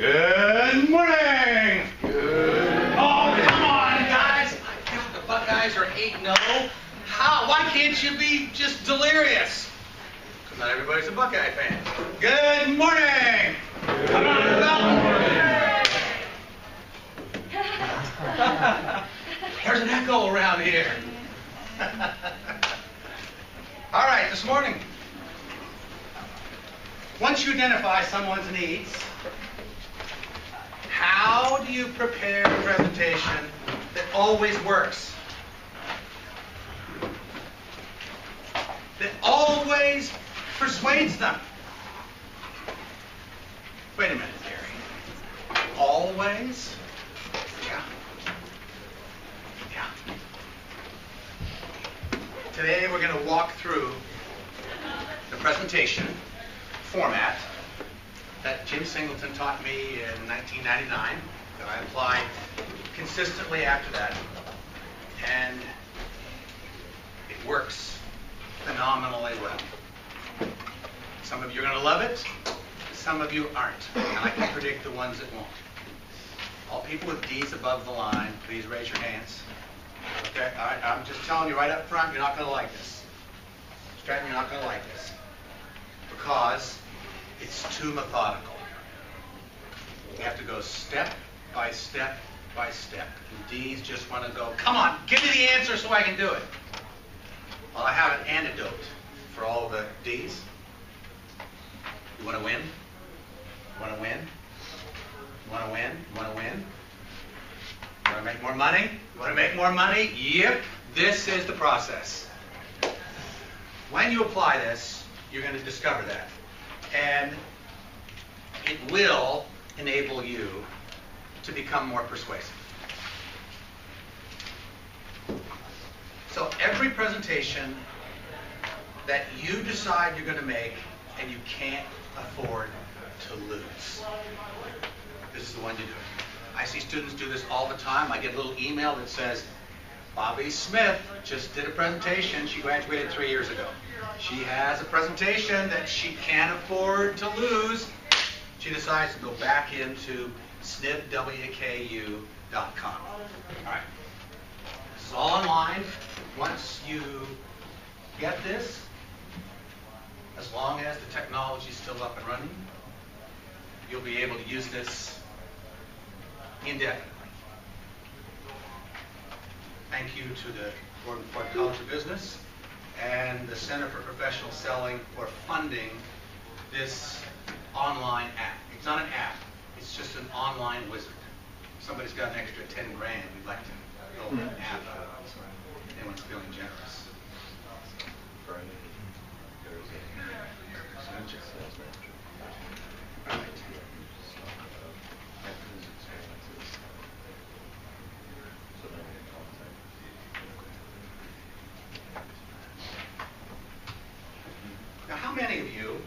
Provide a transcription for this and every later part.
Good morning! Good. Oh, come on, guys! I know the Buckeyes are 8-0. How? Why can't you be just delirious? Because not everybody's a Buckeye fan. Good morning! Come on, there's an echo around here. All right, this morning, once you identify someone's needs, how do you prepare a presentation that always works? That always persuades them? Wait a minute, Derry. Always? Yeah. Yeah. Today we're going to walk through the presentation format that Jim Singleton taught me in 1999, that I applied consistently after that, and it works phenomenally well. Some of you are going to love it, some of you aren't, and I can predict the ones that won't. All people with D's above the line, please raise your hands. Okay, all right, I'm just telling you right up front, you're not going to like this. Stratton, you're not going to like this, because it's too methodical. You have to go step by step by step. And D's just want to go, come on, give me the answer so I can do it. Well, I have an antidote for all the D's. You want to win? You want to win? You want to win? You want to win? You want to make more money? You want to make more money? Yep, this is the process. When you apply this, you're going to discover that. And it will enable you to become more persuasive. So every presentation that you decide you're going to make and you can't afford to lose, this is the one to do. I see students do this all the time. I get a little email that says, Bobby Smith just did a presentation. She graduated 3 years ago. She has a presentation that she can't afford to lose. She decides to go back into SNIBWKU.com. All right. This is all online. Once you get this, as long as the technology is still up and running, you'll be able to use this indefinitely. Thank you to the Gordon Ford College of Business and the Center for Professional Selling for funding this online app. It's not an app, it's just an online wizard. Somebody's got an extra 10 grand, we'd like to build an app. Anyone's feeling generous. Right. Now, how many of you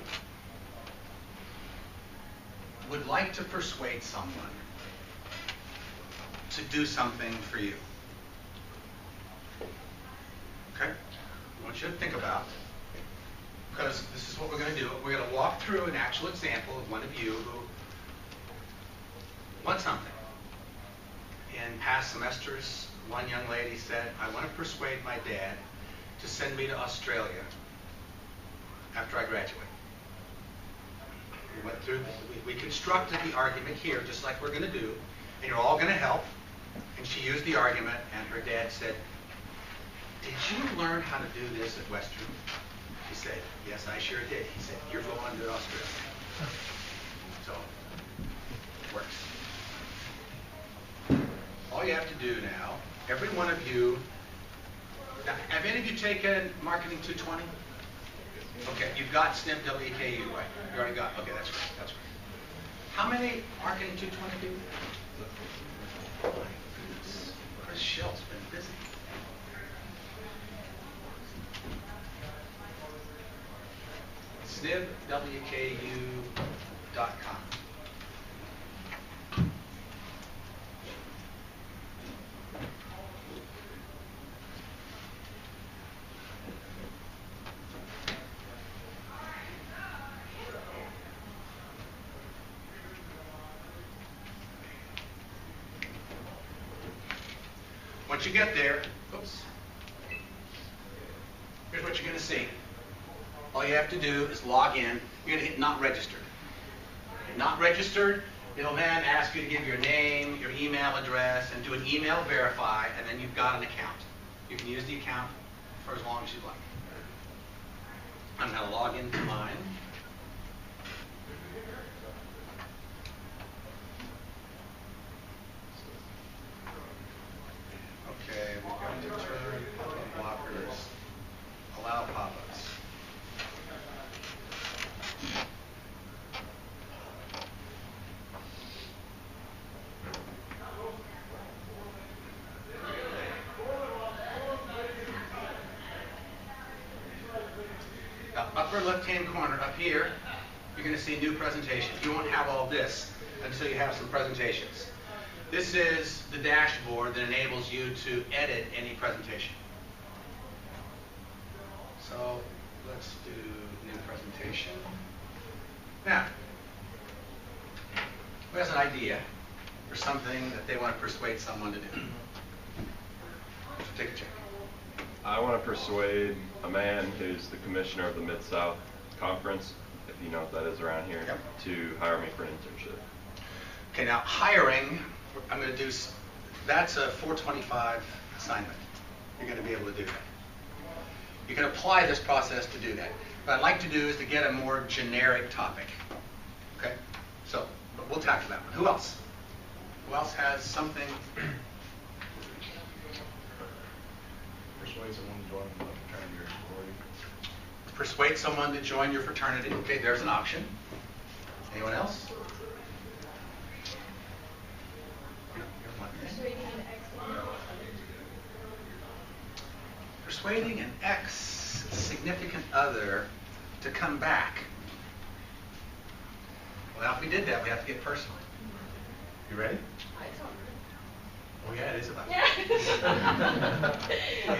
would like to persuade someone to do something for you? Okay? I want you to think about, because this is what we're going to do. We're going to walk through an actual example of one of you who wants something. In past semesters, one young lady said, I want to persuade my dad to send me to Australia after I graduate. We went through, we constructed the argument here, just like we're going to do, and you're all going to help. And she used the argument, and her dad said, did you learn how to do this at Western? She said, yes, I sure did. He said, you're going to Australia. So, it works. All you have to do now, every one of you, now, have any of you taken Marketing 220? Okay, you've got SNIB WKU, right? You already got, okay, that's right, that's right. How many Marketing 220 people? Oh my goodness, Chris Schill's been busy. SNIBWKU.com. once you get there, oops, here's what you're going to see. All you have to do is log in. You're going to hit not registered. Not registered, it'll then ask you to give your name, your email address, and do an email verify, and then you've got an account. You can use the account for as long as you'd like. I'm going to log into mine. Okay, we're going to turn pop-up blockers, allow pop-ups. Now, upper left-hand corner up here, you're going to see new presentation. You won't have all this until you have some presentations. This is the dashboard that enables you to edit any presentation. So let's do new presentation. Now, who has an idea for something that they want to persuade someone to do? So take a check. I want to persuade a man who's the commissioner of the Mid-South Conference, if you know what that is around here, Yep, to hire me for an internship. Okay, now hiring, I'm going to do, that's a 425 assignment. You're going to be able to do that. You can apply this process to do that. What I'd like to do is to get a more generic topic. Okay, so but we'll tackle that one. Who else? Who else has something? Persuade someone to join the fraternity or sorority. Persuade someone to join your fraternity. Okay, there's an option. Anyone else? Persuading an ex-significant other to come back. Well, now if we did that, we have to get personal. You ready? Oh yeah, it is about It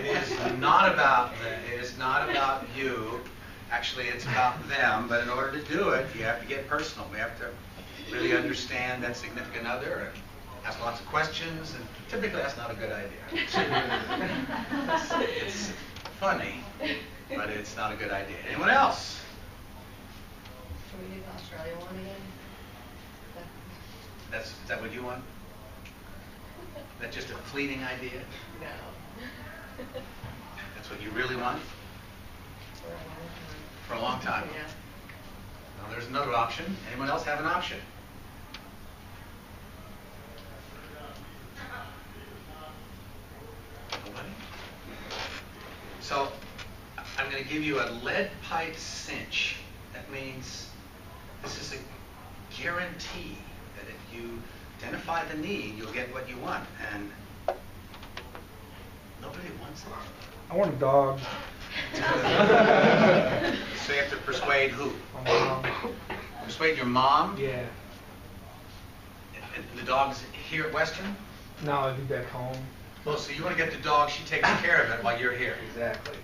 is not about it is not about you. Actually, it's about them. But in order to do it, you have to get personal. We have to really understand that significant other and ask lots of questions. And typically, that's not a good idea. It's funny, but it's not a good idea. Anyone else? Can we do the Australia one again? Is that what you want? That's just a fleeting idea? No. That's what you really want? For a long time. Yeah. Now there's another option. Anyone else have an option? Nobody? So I'm going to give you a lead pipe cinch. That means this is a guarantee that if you identify the need, you'll get what you want. And nobody wants it. I want a dog. So you have to persuade who? My mom. Persuade your mom? Yeah. And the dog's here at Western? No, I'll be back home. Well, so you want to get the dog, she takes care of it while you're here. Exactly.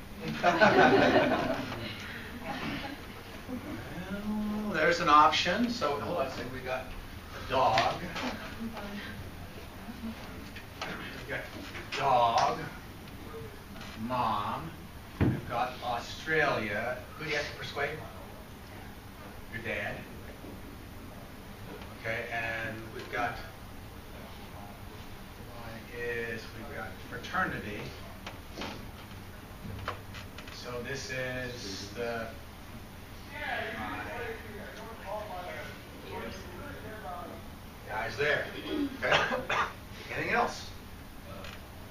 Well, there's an option. So hold on a second, we got a dog. We got dog, mom. We've got Australia. Who do you have to persuade? Your dad. Okay, and we've got we've got fraternity. So this is the guys there. Okay. Anything else?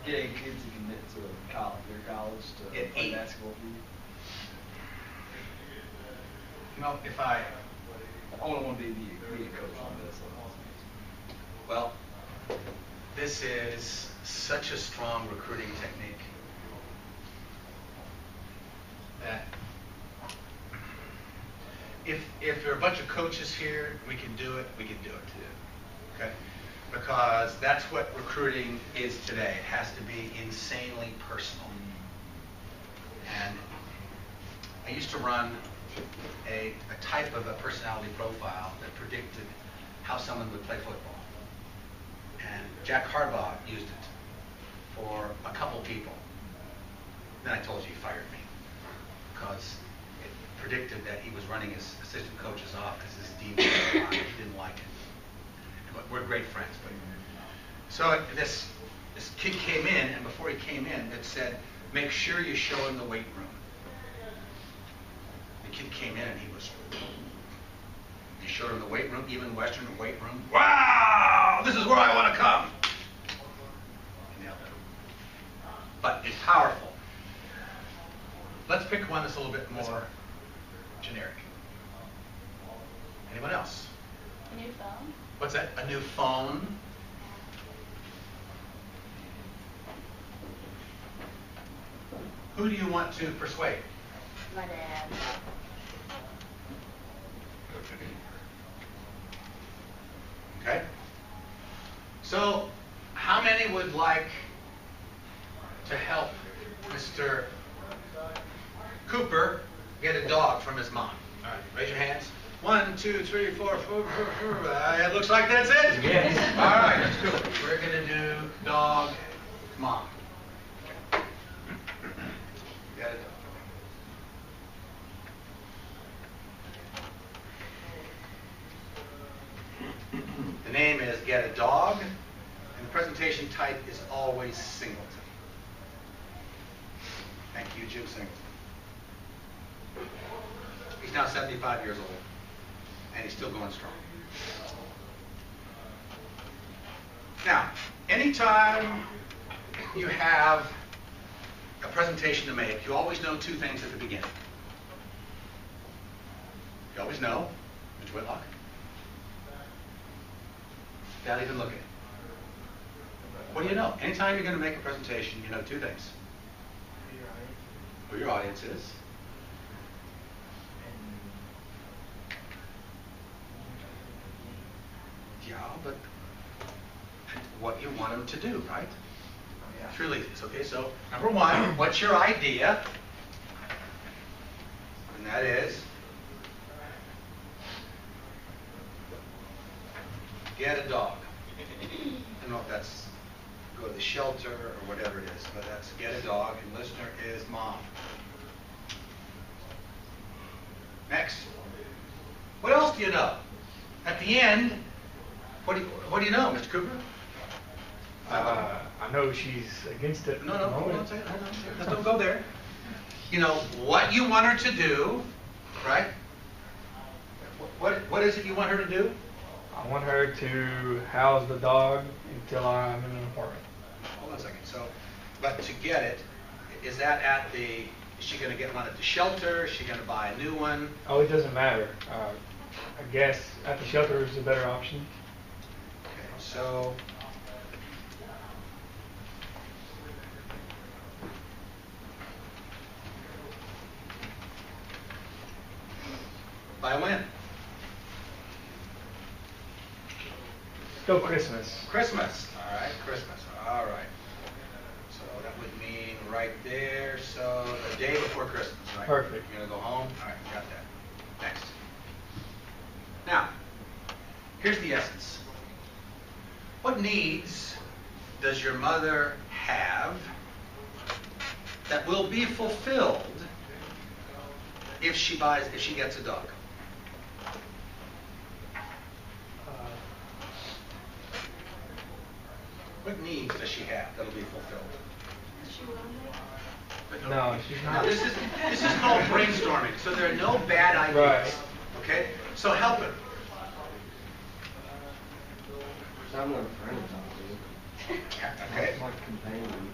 Getting kids to commit to college, their college to At play 8. basketball for you. Well, if I I wouldn't want to be a coach on this. well, this is such a strong recruiting technique that if there are a bunch of coaches here, we can do it too. Okay? Because that's what recruiting is today. It has to be insanely personal. And I used to run a type of a personality profile that predicted how someone would play football. And Jack Harbaugh used it. for a couple people. Then I told you he fired me because it predicted that he was running his assistant coach's office, his dean. He didn't like it. But we're great friends. But so this kid came in, and before he came in, it said, "Make sure you show him the weight room." The kid came in, and he showed him the weight room, even Western weight room. Wow, this is where I want to come. He nailed it. But it's powerful. Let's pick one that's a little bit more generic. Anyone else? A new phone? What's that? A new phone? Who do you want to persuade? My dad. Okay. So, how many would like to help Mr. Cooper get a dog from his mom? All right, raise your hands. 1, 2, 3, 4, 5, 4. It looks like that's it. Yes. All right, let's do it. We're going to do dog, mom. Okay. Got it. The name is Get a Dog, and the presentation type is always Singleton. Thank you, Jim Singleton. He's now 75 years old, and he's still going strong. Now, anytime you have a presentation to make, you always know two things at the beginning. You always know, Mr. Whitlock, without even looking. What do you know? Anytime you're going to make a presentation, you know two things. Who your audience is. Yeah, but what you want them to do, right? It's really easy. Okay, so number one, what's your idea? And that is get a dog. I don't know if that's go to the shelter or whatever it is, but that's get a dog, and listener is mom. Next. What else do you know? At the end, what do you know, Mr. Cooper? I know she's against it. No, at the hold on, moment. say it. Hold on. Let's don't go there. You know what you want her to do, right? What is it you want her to do? I want her to house the dog until I'm in an apartment. Hold on a second. So, but to get it, is that at the? Is she going to get one at the shelter? Is she going to buy a new one? Oh, it doesn't matter. I guess at the shelter is a better option. Okay, so. By when? Go Christmas. Christmas. All right, Christmas. All right. So that would mean right there. So the day before Christmas, right? Perfect. You're going to go home? All right, got that. Next. Now, here's the essence. What needs does your mother have that will be fulfilled if she gets a dog? What needs does she have that'll be fulfilled? No, she's Now, not. this is called brainstorming, so there are no bad ideas. Right. Okay? So help her. Someone a friend of mine, Okay? my companion.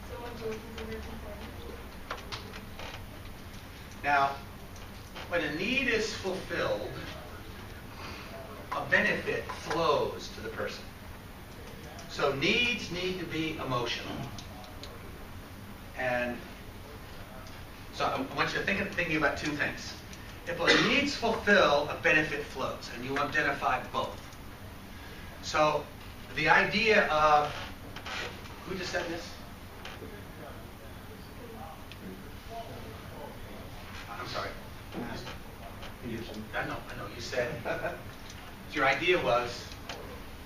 Someone to listen to her complain. Now, when a need is fulfilled, a benefit flows to the person. So needs need to be emotional. And so I want you to thinking about two things. If a needs fulfill, a benefit flows, and you identify both. So the idea of, who just said this? I'm sorry. I know, you said, your idea was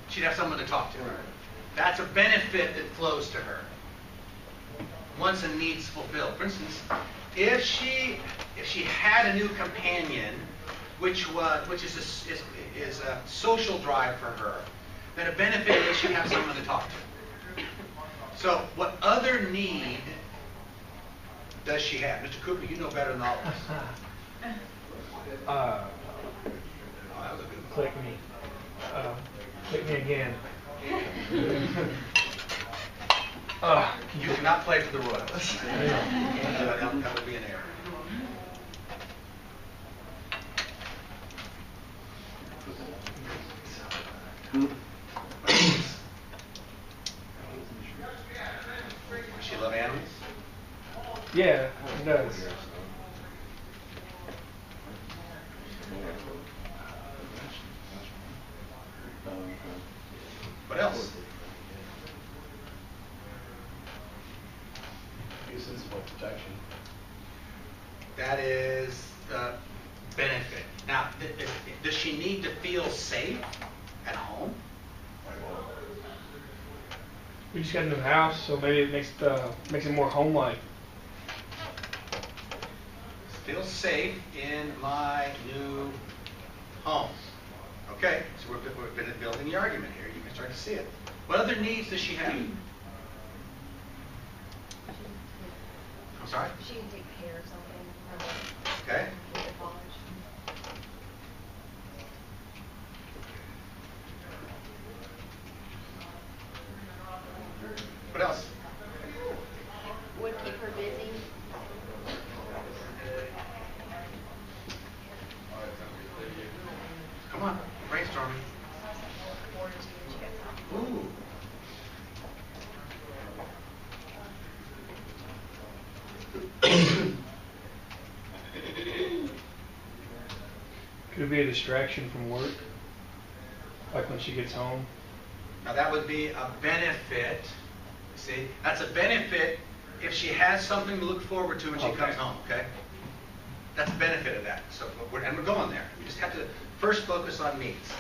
she'd have someone to talk to. That's a benefit that flows to her once a need's fulfilled. For instance, if she had a new companion, which is a social drive for her, then a benefit is she has someone to talk to. So, what other need does she have, Mr. Cooper? You know better than all of us. Oh, that was a good one. Click me again. You cannot play for the Royals. That would be an error. Does she love animals? Yeah, it does. What else? Uses for protection. That is the benefit. Now, does she need to feel safe at home? We just got a new house, so maybe it makes it more home-like. Feel safe in my new home. Okay, so we're building the argument here. You can start to see it. What other needs does she have? I'm sorry? She can take care of something. Okay. At college. What else? Would keep her busy. Come on, brainstorming. Fortitude when she gets home. Ooh. Could it be a distraction from work? Like when she gets home? Now that would be a benefit. See, that's a benefit if she has something to look forward to when she comes home. Okay, that's the benefit of that. So, we're going there. We just have to first focus on needs,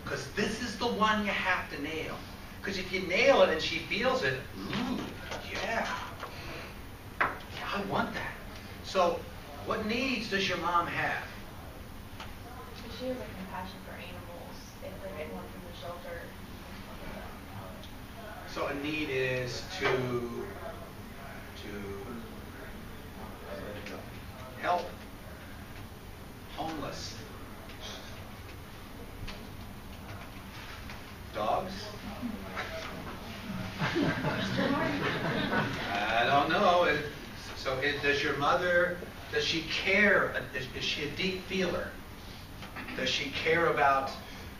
because this is the one you have to nail. Because if you nail it and she feels it, ooh, yeah, I want that. So, what needs does your mom have? She has a compassion for animals if they're getting one from the shelter. So a need is to help homeless dogs. I don't know. Does your mother? Does she care? Is she a deep feeler? Does she care about?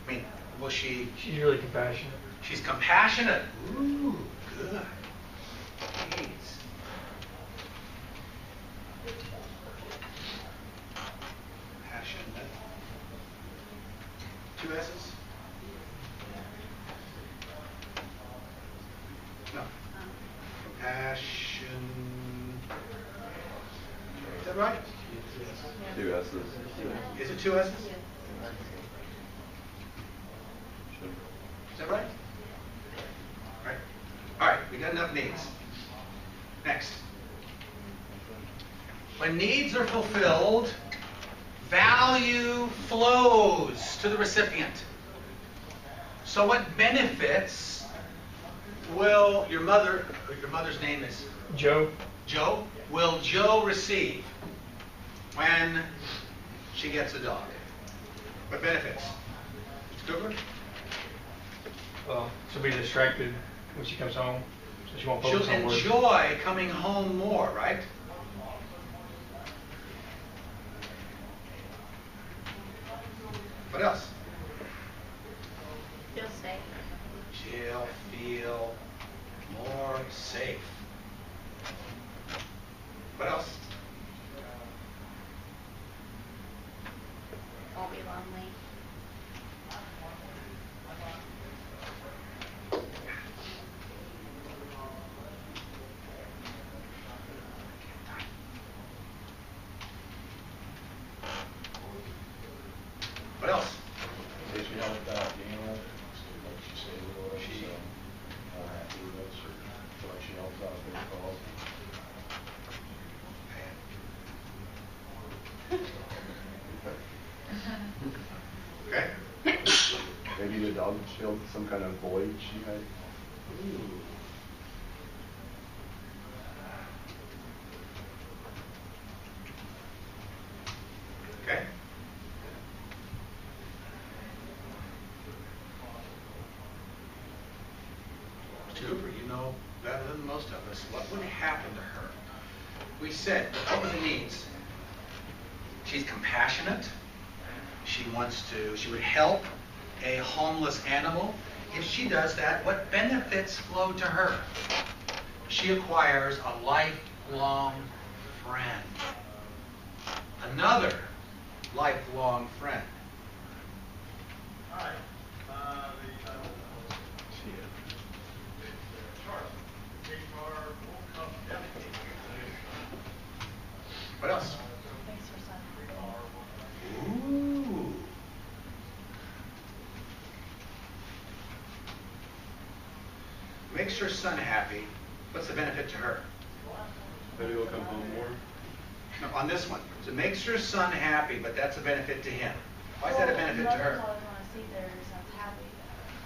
I mean, will she? She's really compassionate. She's compassionate. Ooh, good. Jeez. Passionate. 2 S's? No. Compassion. Is that right? 2 S's. Is it 2 S's? Is that right? Right. All right, we got enough needs. Next. When needs are fulfilled, value flows to the recipient. So what benefits will your mother's name is Joe? Joe, will Joe receive when she gets a dog? What benefits? Mr. Cooper? She'll be distracted when she comes home, so she won't She'll focus on work. enjoy coming home more, right? What else? Feel safe. She'll feel more safe. What else? Won't be lonely. What else? She helped out the animal, like she said, or She filled some kind of void she had. Okay? Cooper, you know better than most of us, what would happen to her? We said, what were the needs? She's compassionate. She would help a homeless animal. If she does that, what benefits flow to her? She acquires a lifelong friend. Another lifelong friend. What else? Makes her son happy. Ooh. Makes her son happy. What's the benefit to her? Maybe he'll come home more. No, on this one. So it makes her son happy, but that's a benefit to him. Why is that a benefit to her? Mothers always want to see their sons happy,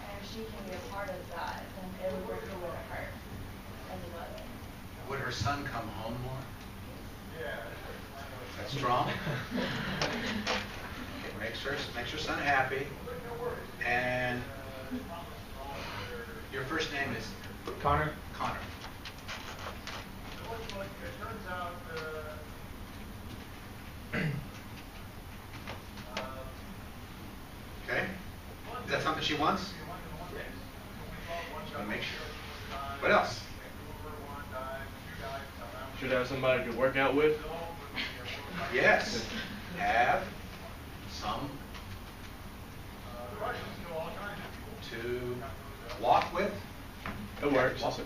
and if she can be a part of that, then it would work for her as a mother. Would her son come home more? That's strong. It makes her son happy. And your first name is Connor? Connor. Okay. Is that something she wants? Just want to make sure. What else? Should have somebody to work out with. Yes. Have some to walk with. It works. Walk.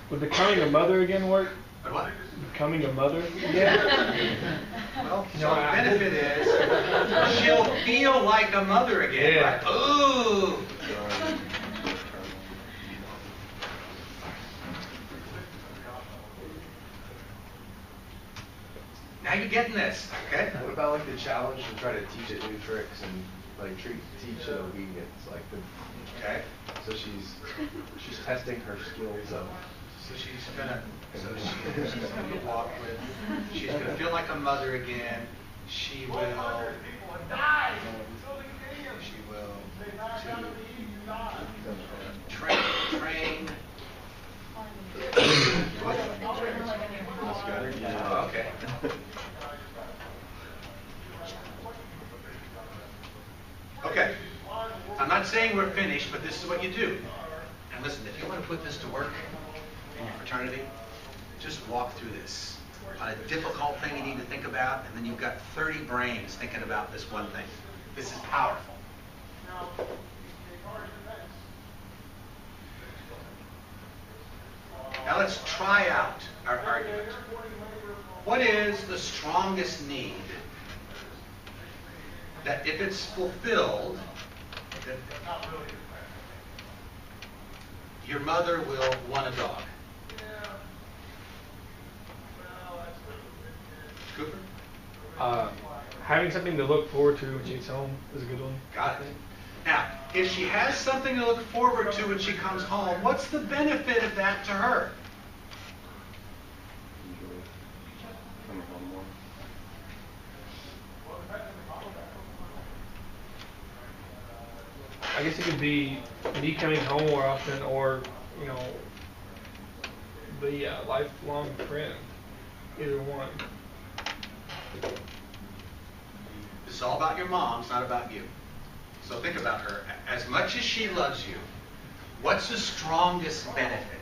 Would becoming a mother again work? But what? Becoming a mother again? Well, so the benefit is she'll feel like a mother again. Yeah. Right? Ooh. Now you're getting this, okay? What about like the challenge to try to teach it new tricks and like teach it obedience, like the Okay. so she's testing her skills of. So she's gonna walk with. She's gonna feel like a mother again. She will. Train. Oh, okay. Okay. I'm not saying we're finished, but this is what you do. And listen, if you want to put this to work in your fraternity, just walk through this. On a difficult thing you need to think about, and then you've got 30 brains thinking about this one thing. This is powerful. Now let's try out our argument. What is the strongest need that if it's fulfilled, that your mother will want a dog? Cooper? Having something to look forward to when she gets home is a good one. Got it. Now, if she has something to look forward to when she comes home, what's the benefit of that to her? Enjoy coming home more. I guess it could be me coming home more often, or be a lifelong friend. Either one. This is all about your mom, it's not about you. So think about her. As much as she loves you, what's the strongest benefit?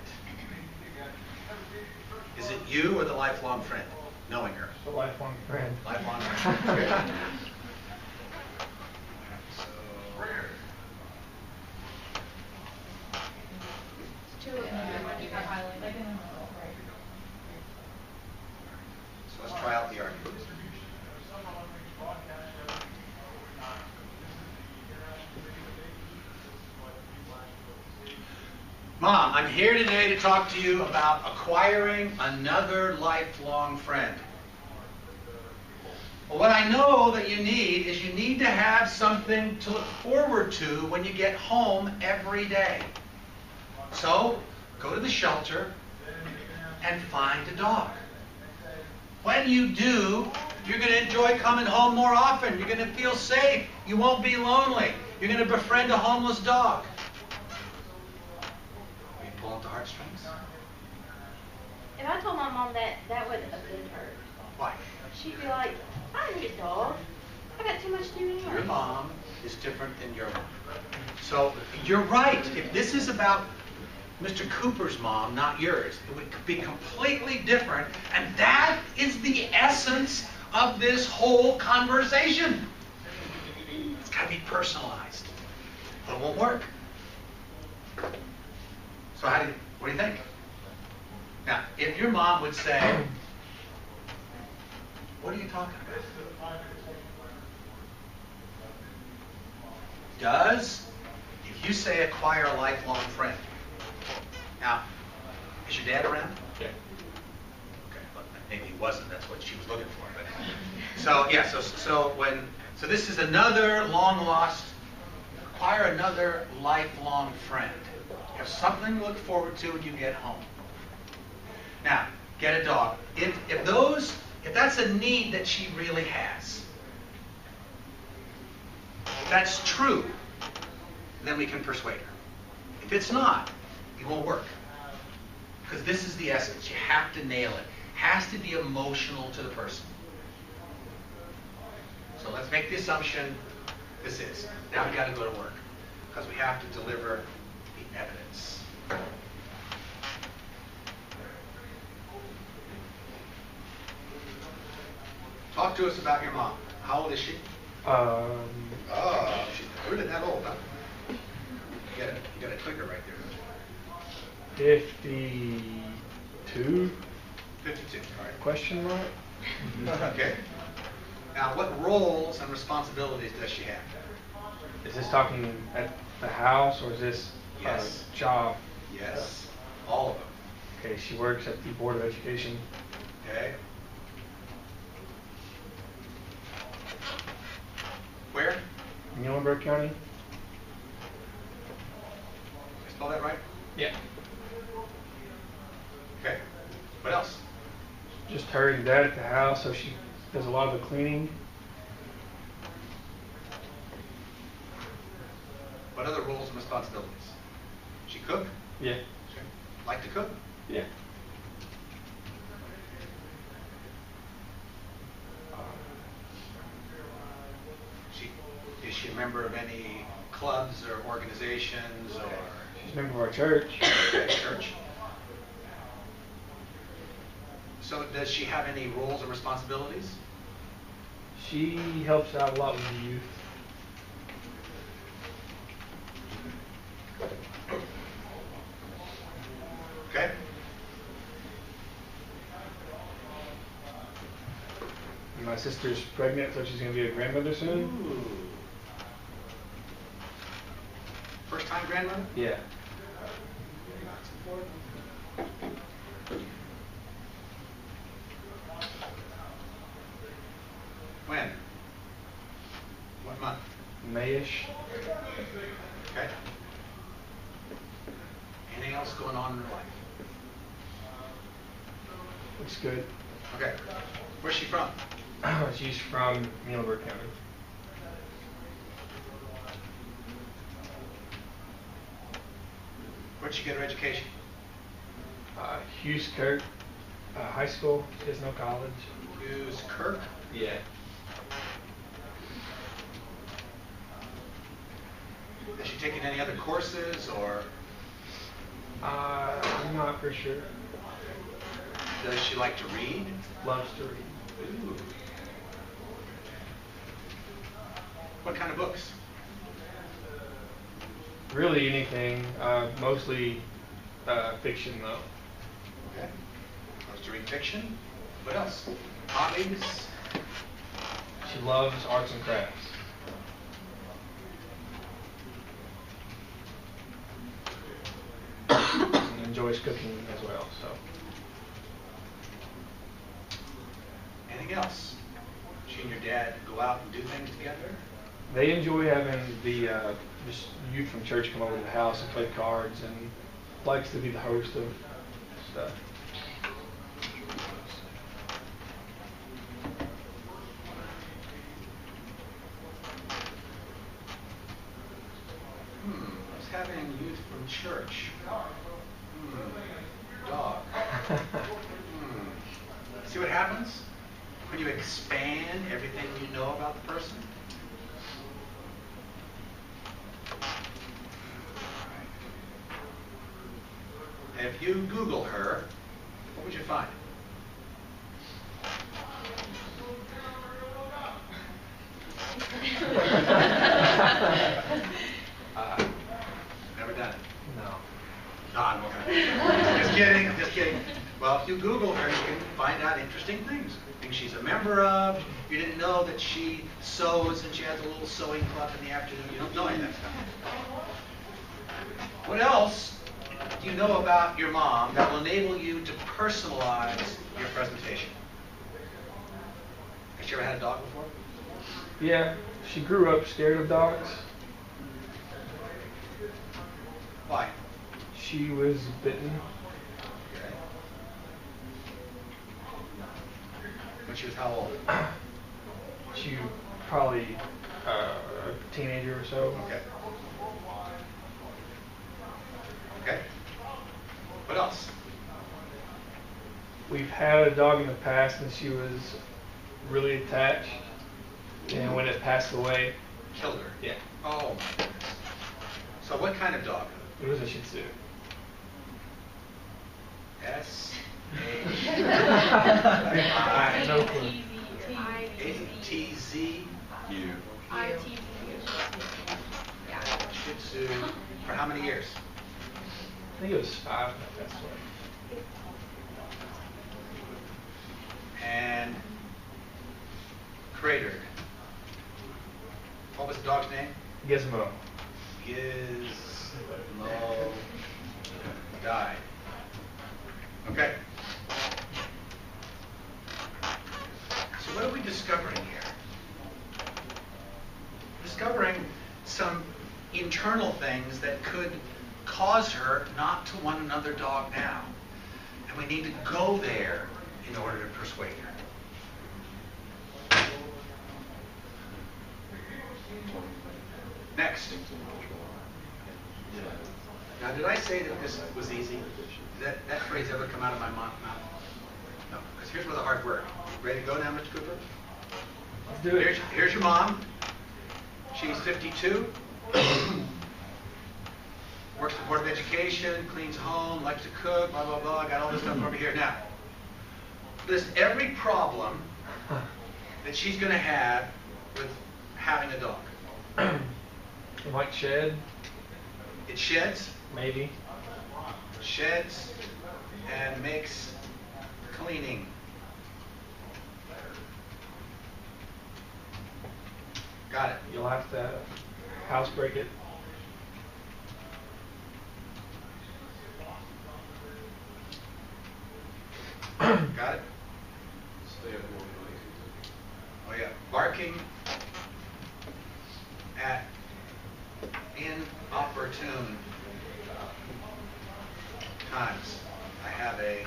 Is it you or the lifelong friend? Knowing her. A lifelong friend. Lifelong friend. Okay. So let's try out the argument. Mom, I'm here today to talk to you about acquiring another lifelong friend. Well, what I know that you need is you need to have something to look forward to when you get home every day. So, go to the shelter and find a dog. When you do, you're going to enjoy coming home more often. You're going to feel safe. You won't be lonely. You're going to befriend a homeless dog. Are you pulling at the heartstrings? If I told my mom that, that would offend her. Why? She'd be like, I don't get dog. I got too much to do anyway. Your mom is different than your mom. So you're right. If this is about Mr. Cooper's mom, not yours, it would be completely different. And that is the essence of this whole conversation. It's got to be personalized. But it won't work. So what do you think? Now, if your mom would say, what are you talking about? If you say acquire a lifelong friend. Now, is your dad around? Yeah. Okay, well, maybe he wasn't. That's what she was looking for. But so yeah, so this is another long lost. Acquire another lifelong friend. You have something to look forward to when you get home. Now, get a dog. If that's a need that she really has, if that's true, then we can persuade her. If it's not, it won't work. Because this is the essence. You have to nail it. It has to be emotional to the person. So let's make the assumption this is. Now we've got to go to work. Because we have to deliver the evidence. Talk to us about your mom. How old is she? Oh, she's really that old, huh? You got a clicker right there. 52? 52, all right. Question mark? Okay. Now, what roles and responsibilities does she have? Is this talking at the house or is this Yes. a job? Yes, all of them. Okay, she works at the Board of Education. Okay. Where? Muhlenberg County? Did I spell that right? Yeah. Okay. What else? Just her and dad at the house, so she does a lot of the cleaning. What other roles and responsibilities? She cook? Yeah. She like to cook? Yeah. Is she a member of any clubs or organizations or She's a member of our church. church? So does she have any roles or responsibilities? She helps out a lot with the youth. Okay. My sister's pregnant, so she's going to be a grandmother soon. Ooh. First time grandmother? Yeah. When? What month? Mayish. Okay. Anything else going on in her life? Looks good. Okay. Where's she from? She's from Muhlenberg County. Where'd she get her education? Hughes Kirk High School. She has no college. Hughes Kirk? Yeah. Has she taken any other courses or I'm not for sure. does she like to read? Loves to read. Ooh. What kind of books? Really anything. Mostly fiction though. Okay. Loves to read fiction. What else? Hobbies? She loves arts and crafts. And enjoys cooking as well. So. Anything else? She and your dad go out and do things together? They enjoy having the just youth from church come over to the house and play cards, and likes to be the host of stuff. What's having youth from church? Dog. See what happens when you expand everything you know about the person? If you Google her, what would you find? Never done it. No. No, I'm okay. Just kidding, I'm just kidding. Well, if you Google her, you can find out interesting things. Things she's a member of. You didn't know that she sews and she has a little sewing club in the afternoon. You don't know any of that stuff. What else do you know about your mom that will enable you to personalize your presentation? Has she ever had a dog before? Yeah, she grew up scared of dogs. Why? She was bitten. Okay. When she was how old? She probably a teenager or so. Okay. Okay. What else? We've had a dog in the past, and she was really attached. And when it passed away, Killed her. yeah, Oh my goodness. So what kind of dog? it was a Shih Tzu. S-A-I. No clue. A-T-Z. You. Yeah. Shih Tzu. For how many years? I think it was 5 when it passed away. And cratered. What was the dog's name? Gizmo. Gizmo died. Okay. So what are we discovering here? Discovering some internal things that could cause her not to want another dog now. And we need to go there in order to persuade her. Next. Now, did I say that this was easy? Did that phrase ever come out of my mouth? No. Because here's where the hard work. Ready to go now, Mr. Cooper? Let's do it. Here's your mom. She's 52. Works at the Board of Education, cleans home, likes to cook, blah, blah, blah. I got all this stuff over here. Now, list every problem that she's going to have with having a dog. It might shed, It sheds, maybe. sheds, and makes cleaning. Got it. You'll have to house break it. Got it? Stay up more late. Oh yeah, barking at inopportune times. I have a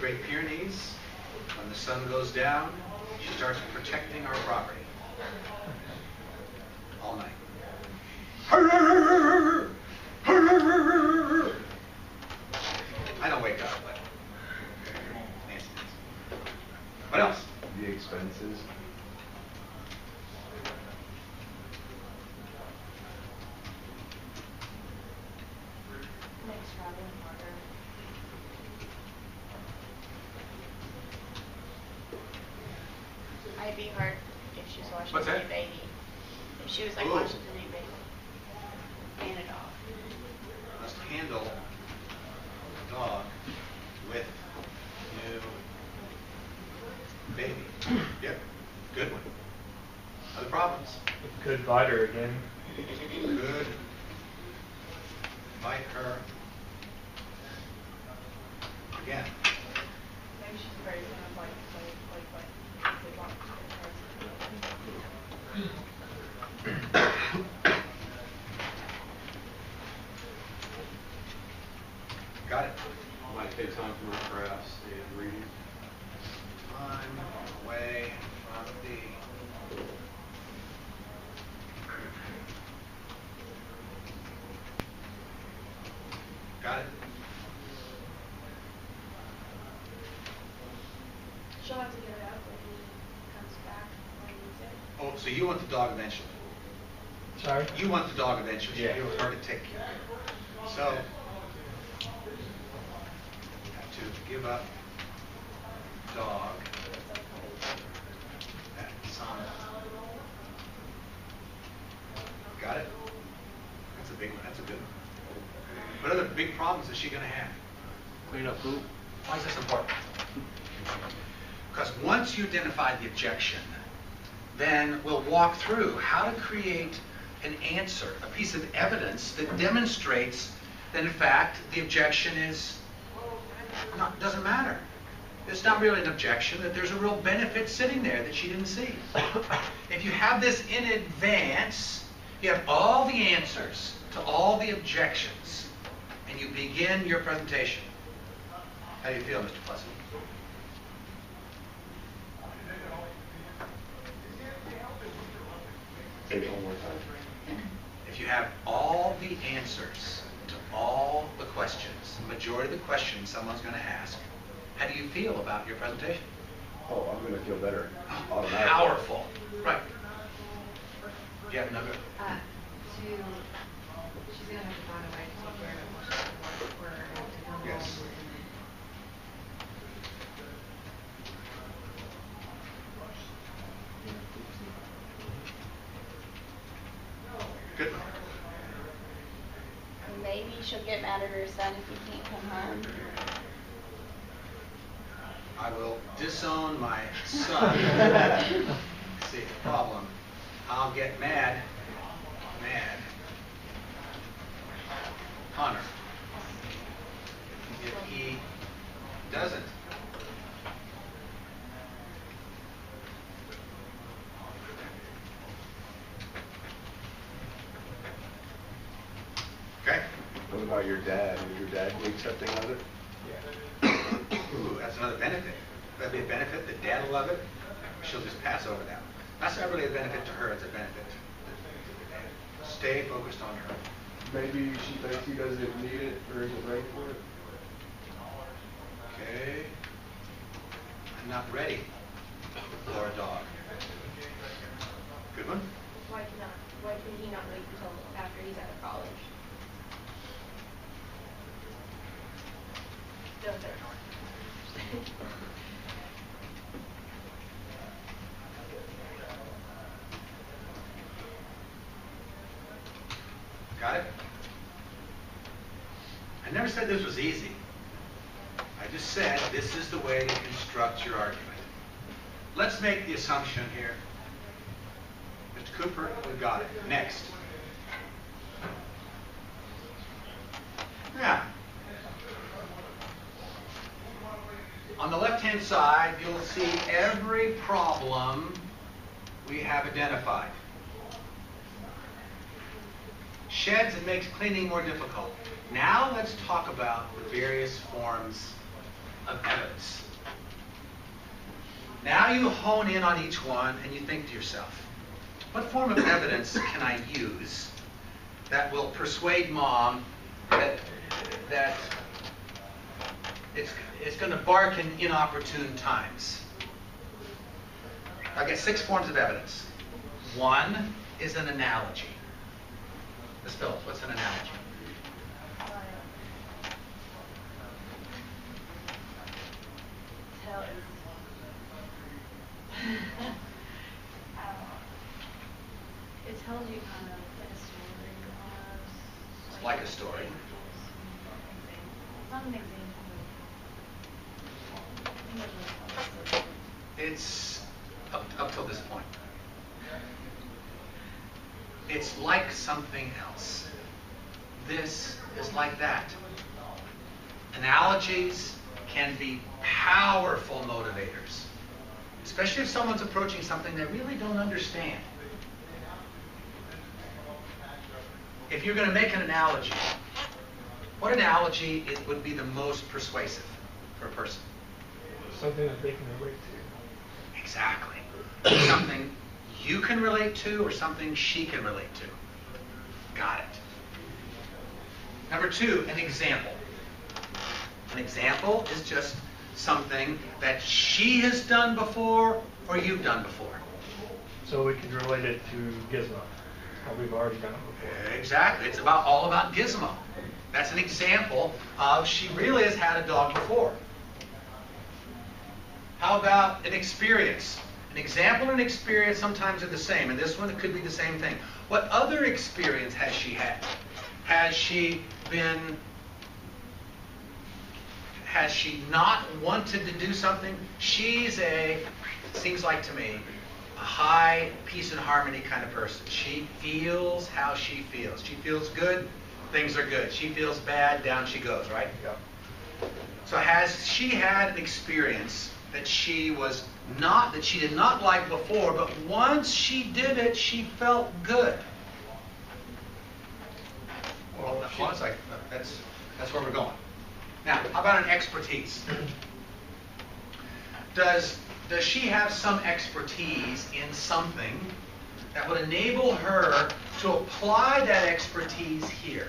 Great Pyrenees. When the sun goes down, she starts protecting our property all night. I don't wake up, but Nancy does. What else? The expenses. Makes traveling harder. I'd be hard if she was watching What's the that? new baby. If she was like Ooh. watching the new baby. And a dog. Must handle a dog with new baby. Yep, good one. Other problems? It could bite her again. Could bite her again. Maybe she's very kind of like, they want to have to give it up when he comes back when he needs it. Oh, so you want the dog eventually? Sorry? You want the dog eventually. Yeah. You want her to take care of it. So, you have to give up dog at some. Got it? That's a big one. That's a good one. What other big problems is she going to have? Clean up poop. Why is this important? Because once you identify the objection, then we'll walk through how to create an answer, a piece of evidence that demonstrates that in fact the objection doesn't matter. It's not really an objection, that there's a real benefit sitting there that she didn't see. If you have this in advance, you have all the answers to all the objections, and you begin your presentation. How do you feel, Mr. Plessy? Say it one more time. If you have all the answers to all the questions, the majority of the questions someone's going to ask, how do you feel about your presentation? Oh, I'm going to feel better. Oh, Automatically. powerful. Right. Do you have another? She's gonna have to find a way to take care of it while she's at work, or to come Yes. home. Good one. Maybe she'll get mad at her son if he can't come home. I will disown my son. See, the problem, I'll get mad, Hunter, if he doesn't. Okay? What about your dad? Is your dad be accepting of it? Ooh, that's another benefit. That'd be a benefit. The dad will love it. She'll just pass over that. That's not really a benefit to her. It's a benefit to the dad. Stay focused on her. Maybe she thinks he doesn't need it or isn't ready for it. Okay. I'm not ready for a dog. Good one. Why can he not wait until after he's out of college? Still there. Got it? I never said this was easy. I just said this is the way to construct your argument. Let's make the assumption here. Mr. Cooper, we got it. Next. Yeah. On the left-hand side, you'll see every problem we have identified. Sheds, it makes cleaning more difficult. Now let's talk about the various forms of evidence. Now you hone in on each one and you think to yourself, what form of evidence can I use that will persuade mom that it's going to bark in inopportune times? I get 6 forms of evidence. One is an analogy. Ms. Phillips, what's an analogy? It tells you kind of like a story almost. Like a story. It's not an example. It's up till this point. It's like something else. This is like that. Analogies can be powerful motivators, especially if someone's approaching something they really don't understand. If you're going to make an analogy, what analogy would be the most persuasive for a person? Something that they can relate to. Exactly. Something you can relate to or something she can relate to. Got it. Number 2, an example. An example is just something that she has done before or you've done before. So we can relate it to Gizmo. How we've already done it before. Exactly. It's all about Gizmo. That's an example of she really has had a dog before. How about an experience? An example and an experience sometimes are the same, and this one it could be the same thing. What other experience has she had? Has she not wanted to do something? She's seems like to me, a high peace and harmony kind of person. She feels how she feels. She feels good, things are good. She feels bad, down she goes, right? Yep. So has she had an experience that she did not like before, but once she did it, she felt good? Well, that's where we're going. Now, how about an expertise? Does she have some expertise in something that would enable her to apply that expertise here?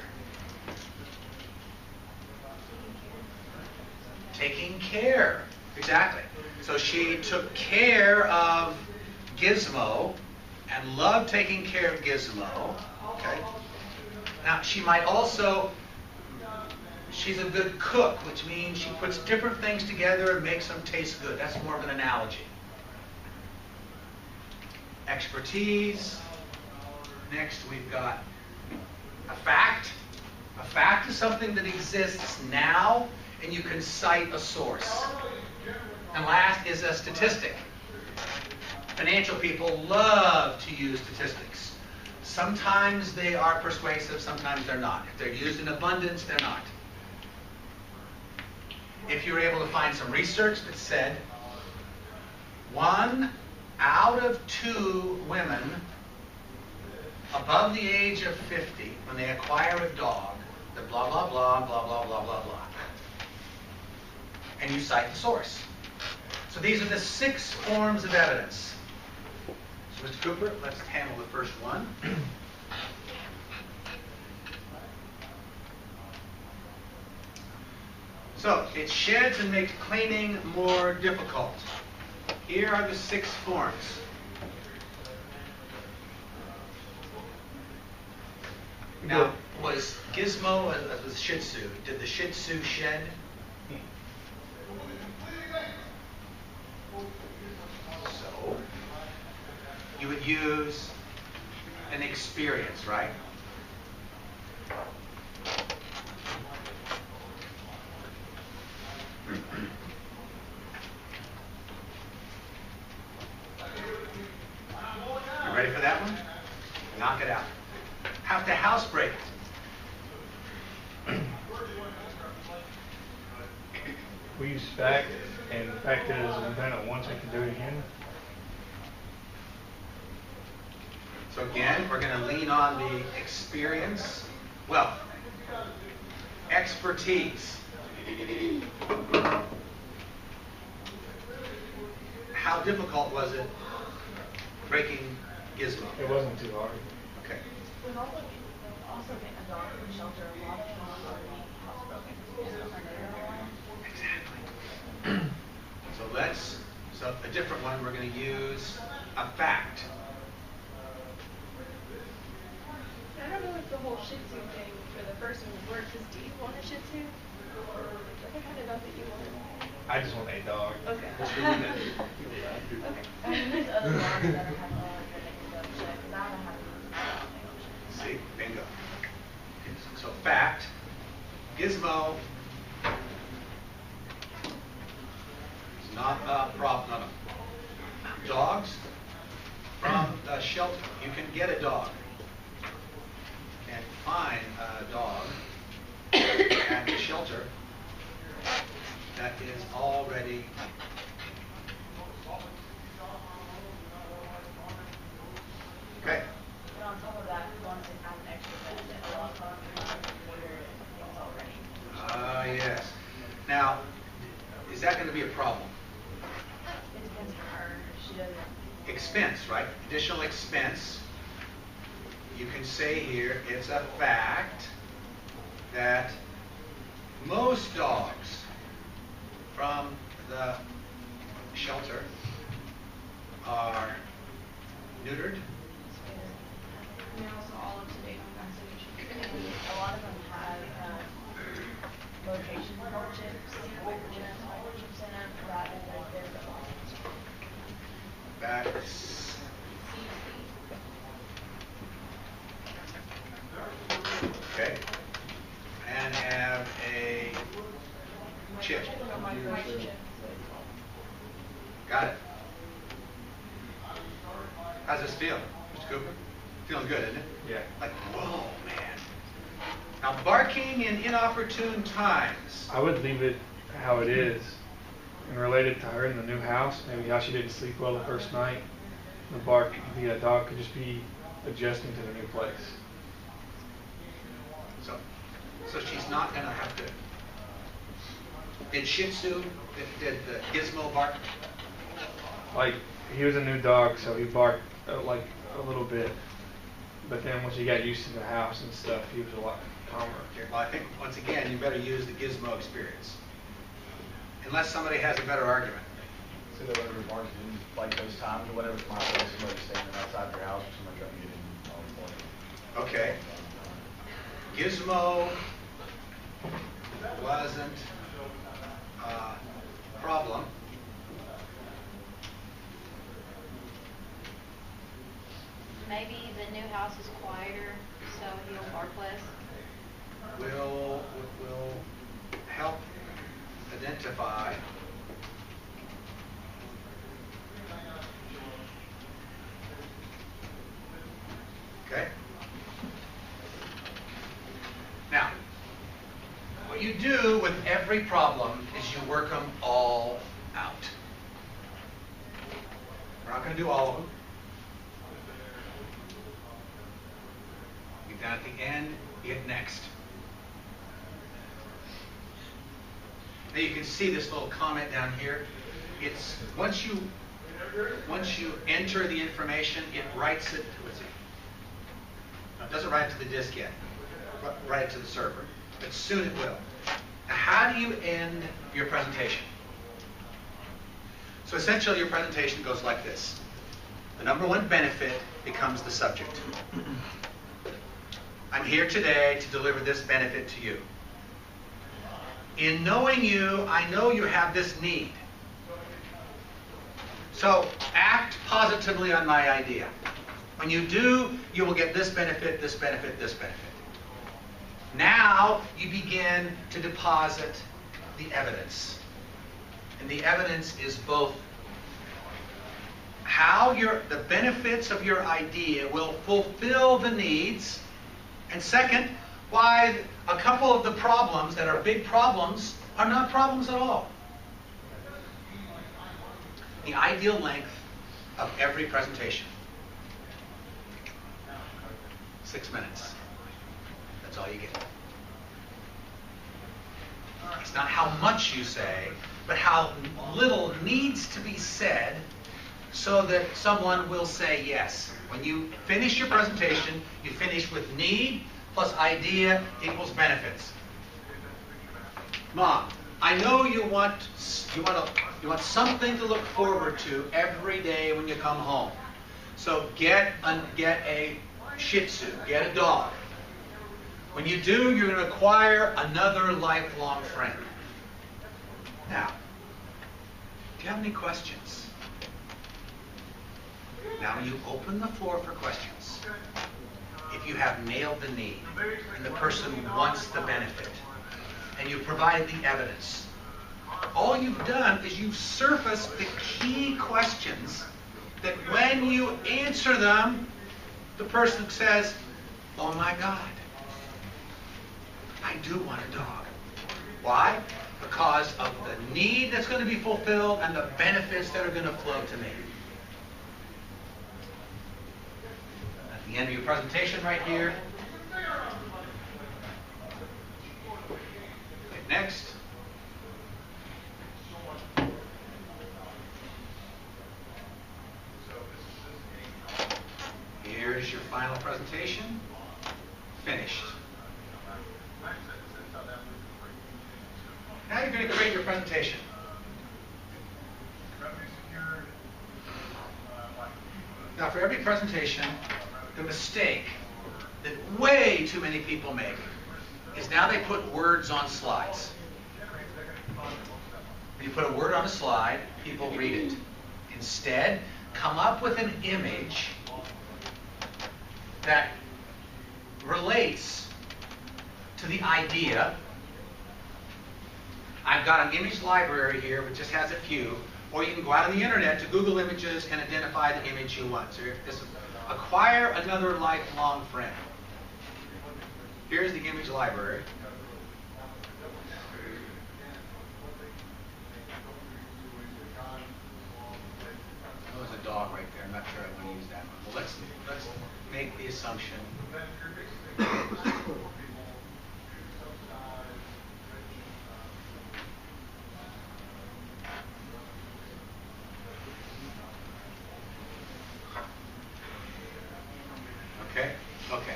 Taking care. Exactly. So she took care of Gizmo and loved taking care of Gizmo. Okay. Now, she might also, she's a good cook, which means she puts different things together and makes them taste good. That's more of an analogy. Expertise. Next, we've got a fact. A fact is something that exists now, and you can cite a source. And last is a statistic. Financial people love to use statistics. Sometimes they are persuasive, sometimes they're not. If they're used in abundance, they're not. If you're able to find some research that said 1 out of 2 women above the age of 50, when they acquire a dog, they're blah, blah, blah, blah, blah, blah, blah, blah. And you cite the source. So these are the 6 forms of evidence. So Mr. Cooper, let's handle the first one. So it sheds and makes cleaning more difficult. Here are the 6 forms. Now, was Gizmo a Shih Tzu? Did the Shih Tzu shed? So, you would use an experience, right? You ready for that one? Knock it out. Have to housebreak. We use fact, and the fact is, we've done it once, we can do it again. So again, we're going to lean on the experience. Well, expertise. How difficult was it breaking Gizmo? It wasn't too hard. Okay. We've also been a dog from shelter. A lot of dogs already housebroken. Just our neighbor one. Exactly. So a different one, we're going to use a fact. I don't know if the whole Shih Tzu thing for the first one would work, because do you want a Shih Tzu? What kind of dog that you want? I just want a dog. Okay. Okay. I mean, there's other dogs that have dogs that they can go to check, because I don't have to. See? Bingo. So fact, Gizmo is not a problem. Dogs from the shelter. You can get a dog. Can't find a dog at the shelter that is already okay. But on top of that, we want to have an extra benefit. A lot of dogs things already. Yes. Now, is that going to be a problem? It depends on her. She doesn't. Expense, right? Additional expense. You can say here, it's a fact that most dogs from the shelter are neutered. And they're also all up to date on vaccination. And a lot of them have location chips, microchips, chips in them rather than their That's okay. And have a chip. microchips. Got it. How's this feel, Mr. Cooper? Feels good, isn't it? Yeah. Like, whoa, man. Now, barking in inopportune times. I would leave it how it is and relate it to her in the new house. Maybe how she didn't sleep well the first night. The bark, the dog could just be adjusting to the new place. So she's not going to have to. Did Shih Tzu, did the Gizmo bark? Like, he was a new dog, so he barked like a little bit. But then once he got used to the house and stuff, he was a lot calmer. Well, I think, once again, you better use the Gizmo experience. Unless somebody has a better argument. So that whatever barks in like those times or whatever, it's my place, somebody standing outside your house or somebody trying to get in on the point. Okay. Gizmo wasn't a problem. Maybe the new house is quieter, so he'll bark less. Will help identify okay. Now, what you do with every problem is you work them all out. We're not going to do all of them. Down at the end, you hit next. Now you can see this little comment down here. It's once you enter the information, it writes it. No, it doesn't write it to the disk yet. Write it to the server, but soon it will. Now, how do you end your presentation? So essentially, your presentation goes like this. The number one benefit becomes the subject. I'm here today to deliver this benefit to you. In knowing you, I know you have this need. So act positively on my idea. When you do, you will get this benefit, this benefit, this benefit. Now you begin to deposit the evidence. And the evidence is both how the benefits of your idea will fulfill the needs, and second, why a couple of the problems that are big problems are not problems at all. The ideal length of every presentation. 6 minutes. That's all you get. It's not how much you say, but how little needs to be said so that someone will say yes. When you finish your presentation, you finish with need plus idea equals benefits. Mom, I know you want something to look forward to every day when you come home. So get a Shih Tzu, get a dog. When you do, you're going to acquire another lifelong friend. Now, do you have any questions? Now you open the floor for questions. If you have nailed the need, and the person wants the benefit, and you've provided the evidence, all you've done is you've surfaced the key questions that when you answer them, the person says, oh my God, I do want a dog. Why? Because of the need that's going to be fulfilled and the benefits that are going to flow to me. At the end of your presentation right here, hit next. Here's your final presentation. Finished. Now you're going to create your presentation. Now, for every presentation, the mistake that way too many people make is now they put words on slides. When you put a word on a slide, people read it. Instead, come up with an image that relates to the idea. I've got an image library here, which just has a few. Or you can go out on the internet to Google images and identify the image you want. So this is acquire another lifelong friend. Here's the image library. Oh, there's a dog right there. I'm not sure I want to use that one. Well, let's make the assumption. Okay.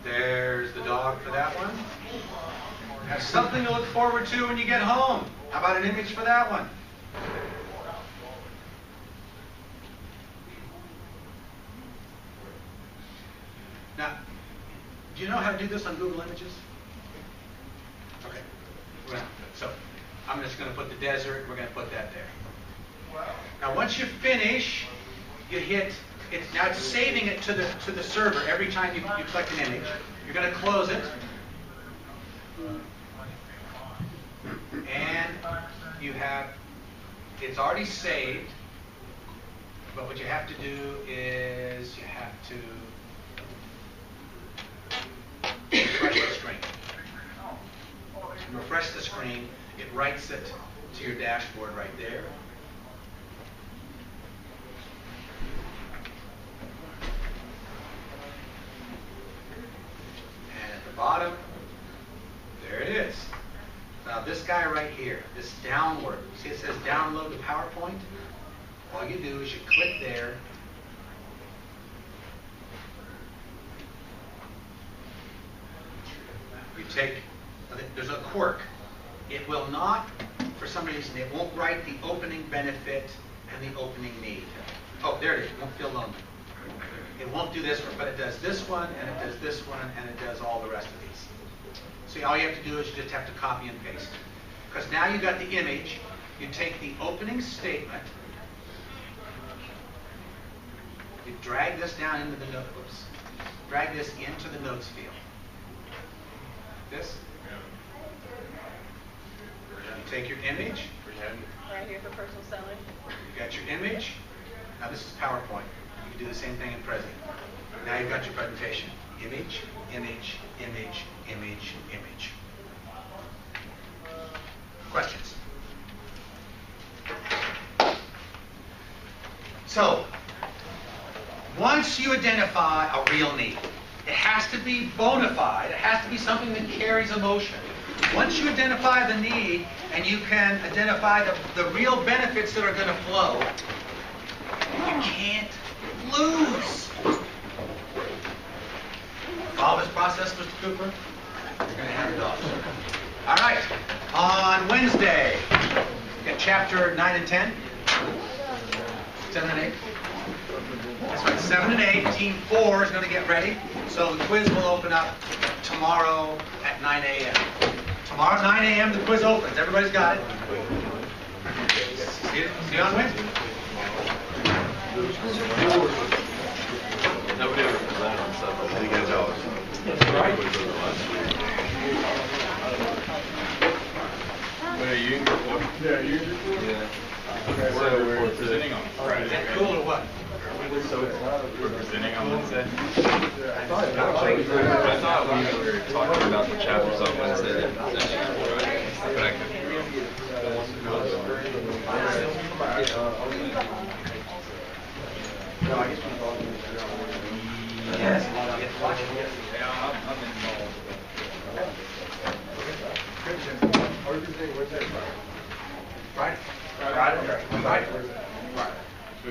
There's the dog for that one. Have something to look forward to when you get home. How about an image for that one? Now, do you know how to do this on Google Images? Okay. So, I'm just going to put the desert. We're going to put that there. Now, once you finish, you hit. Now it's saving it to the server every time you select an image. You're going to close it. And it's already saved. But what you have to do is you have to refresh the screen. Refresh the screen. It writes it to your dashboard right there. Bottom, there it is. Now this guy right here, this downward, see it says download the PowerPoint? All you do is you click there. You take, there's a quirk. It will not, for some reason, it won't write the opening benefit and the opening need. Oh, there it is, it won't feel lonely. It won't do this one, but it does this one, and it does this one, and it does all the rest of these. So all you have to do is you just have to copy and paste. Because now you've got the image, you take the opening statement, you drag this down into the notebooks, drag this into the notes field. This. You take your image. Right here for personal selling. You got your image. Now this is PowerPoint. You can do the same thing in Present. Now you've got your presentation. Image, image, image, image, image. Questions? So, once you identify a real need, it has to be bona fide. It has to be something that carries emotion. Once you identify the need and you can identify the real benefits that are going to flow, you can't lose. Follow this process, Mr. Cooper? You're going to have it off. All right. On Wednesday, we got chapter 9 and 10. 7 and 8. That's right, 7 and 8. Team 4 is going to get ready. So the quiz will open up tomorrow at 9 a.m. Tomorrow at 9 a.m. the quiz opens. Everybody's got it. See you on Wednesday. Nobody ever presented on stuff. I think it's always. Wait, are you in group 4? Yeah, you. Yeah. So we're presenting on Friday. Is that cool or what? We're presenting on Wednesday. I thought we were talking about the chapters on Wednesday. But I could be wrong. No, I guess we're talking Yes. Watch it. Yeah, I'm involved. Where's that from? Right? So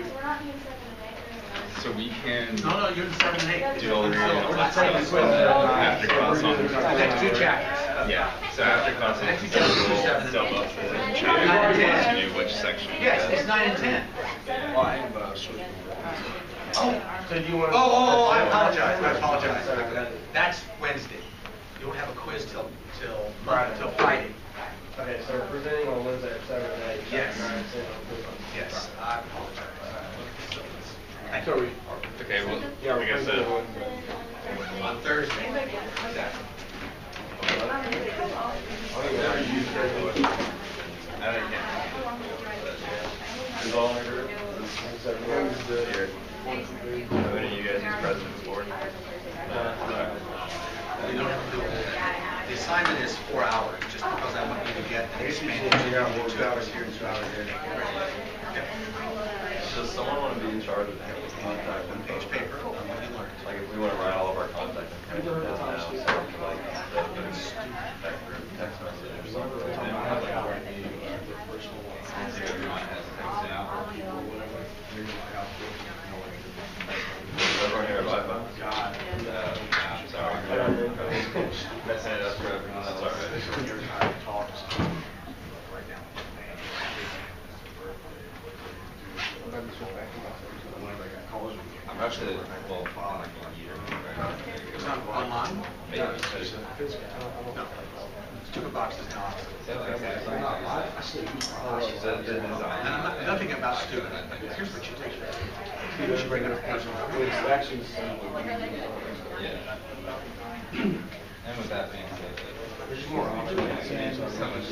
we're not doing 7 and 8. So we can No, you're in 7 and 8. do all the reading Let's take the quiz. after class on. The next 2 chapters. Yeah. So after class on, Next we'll 2 chapters are 7 and sub 8. up the chapter to do which section. Yes, it's 9 and 10. So do you want? I apologize. That's Wednesday. You won't have a quiz till Friday. Okay, so we're presenting on Wednesday at 7 and 8. Yes. 9 and 10 on Thursday. Yes, I apologize. Thank So you. we, Okay, well, yeah, like I we're said, presenting on Wednesday. On Thursday. Exactly. Who's all in the group? Here. How many of you guys use President's Board? You don't have to do it. The assignment is 4 hours, just because I want you to get an expanded 2 hours here and 2 hours there. Yep. Does someone want to be in charge of contact One page info? paper, on what you learned. Like if we want to write all of our contact information down now, so like the text message or something. Everyone here have iPhones? Sorry. Messing it up for everyone, that's all right. I'm actually, well, on like a year. It's not online? Maybe. No. Stupid boxes now. She said the design. And nothing about stupid. Here's what you take. You should bring it up personal. It's actually the same. Yeah. And with that being said, There's just more options. so much.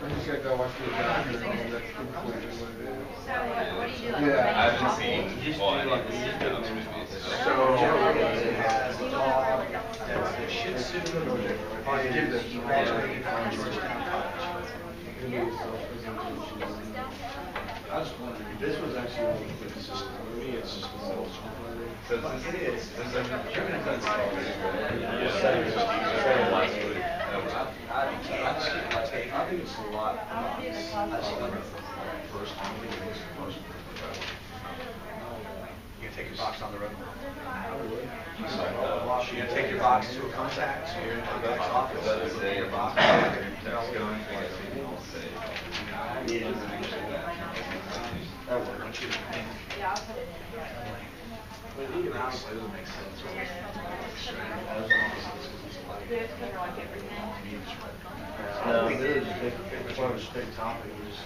I'm just gonna go watch the documentary. That's completely what it is. So what do you do? Like, Yeah. I haven't seen, well, any of the those movies. So, it has a dog that's a Shih Tzu. Give the graduated from Georgetown College. I was wondering, this was actually one of the quickest systems. For me, it's just a little complicated. So this is, It is. this is a, you're gonna go install this, right? Yeah. Last week. I think it's a lot. I just like first time. I think it's the first. You can take your box on the road. I would. You're gonna take your box to a contact, so you're in contact's office. Does it say your box, text going, I guess we can say. I want you to think. Yeah, I'll put it in. But even honestly, it doesn't make sense. Do it for like everything. No, there's one of the big topic was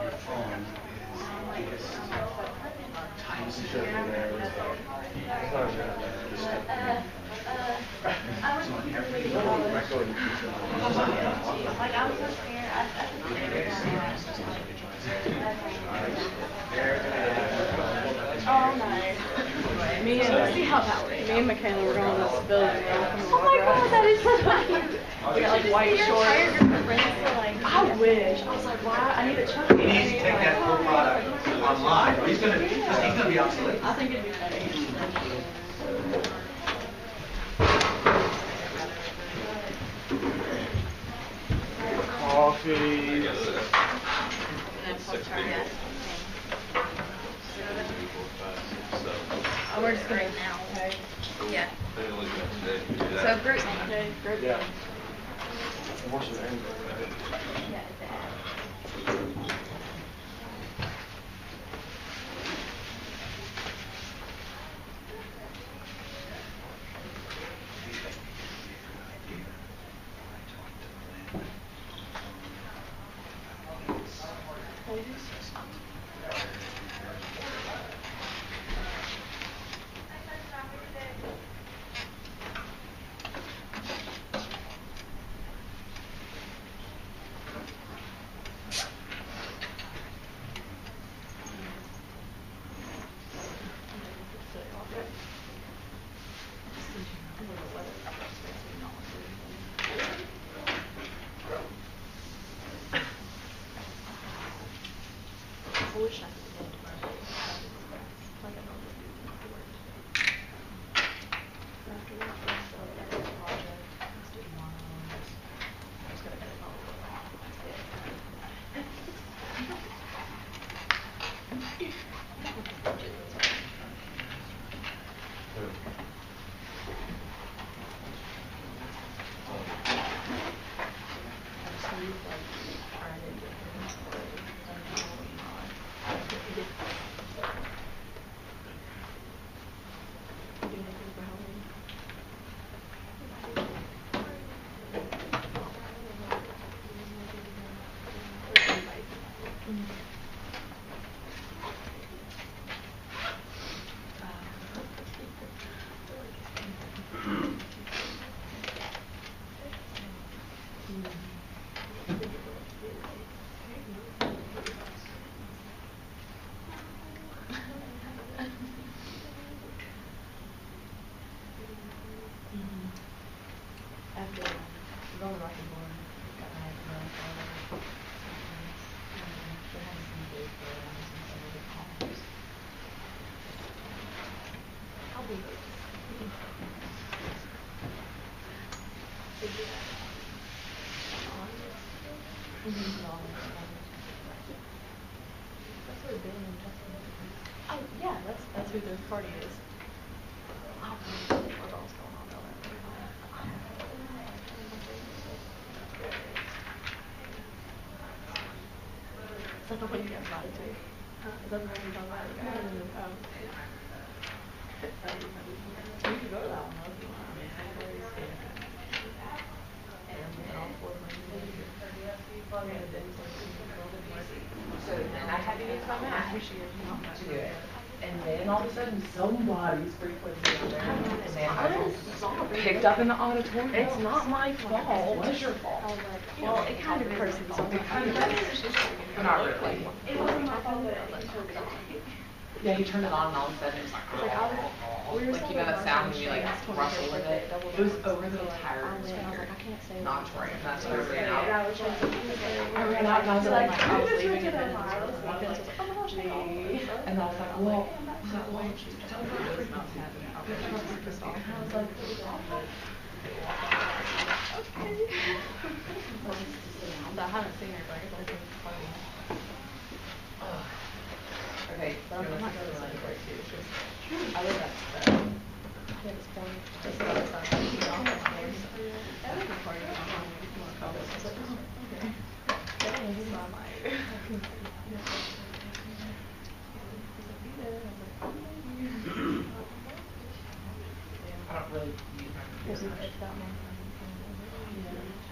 Your phone is the biggest time saver. I was like, I was so scared. Oh, no. Me and Michaela were going on this building. Oh my god, that is so cute. We got like white shorts. I wish. I was like, why? I need a chunky. He needs to take that full product online, or he's gonna be obsolete. I think it'd be funny. coffee. Oh, we're just gonna now, okay? Yeah. So group name. Okay, group Yeah. name. What's your name? Yeah, it's that. After going rock and roll, got my I'll be Oh yeah, that's who the party is. I don't know what all's going on down there. Is that the one you got invited to? Is that the one you're talking about? You could go to that one though if you want. I mean, So then I had to use my math to do it. And then all of a sudden, somebody's frequency on there. And then I picked up in the auditorium. It's not my fault. What is your fault? Well, it kind of occurs to be something. It kind of is. But not really. It wasn't my fault. Yeah, he turned it on and all of a sudden it was like, like you know that sound when you like rustle with it? It was over the entire auditorium. That's what I ran out. I ran out and I was like, I was leaving and then and I was like, well, I haven't seen her, but I think it's funny. okay, But I'm not really like right too. I live at this point, just the other side. You know, I'm like, I live in party. I want to call this. I was like, oh, okay. Dang, he's not my. I don't really use my computer much. It's that one. Yeah.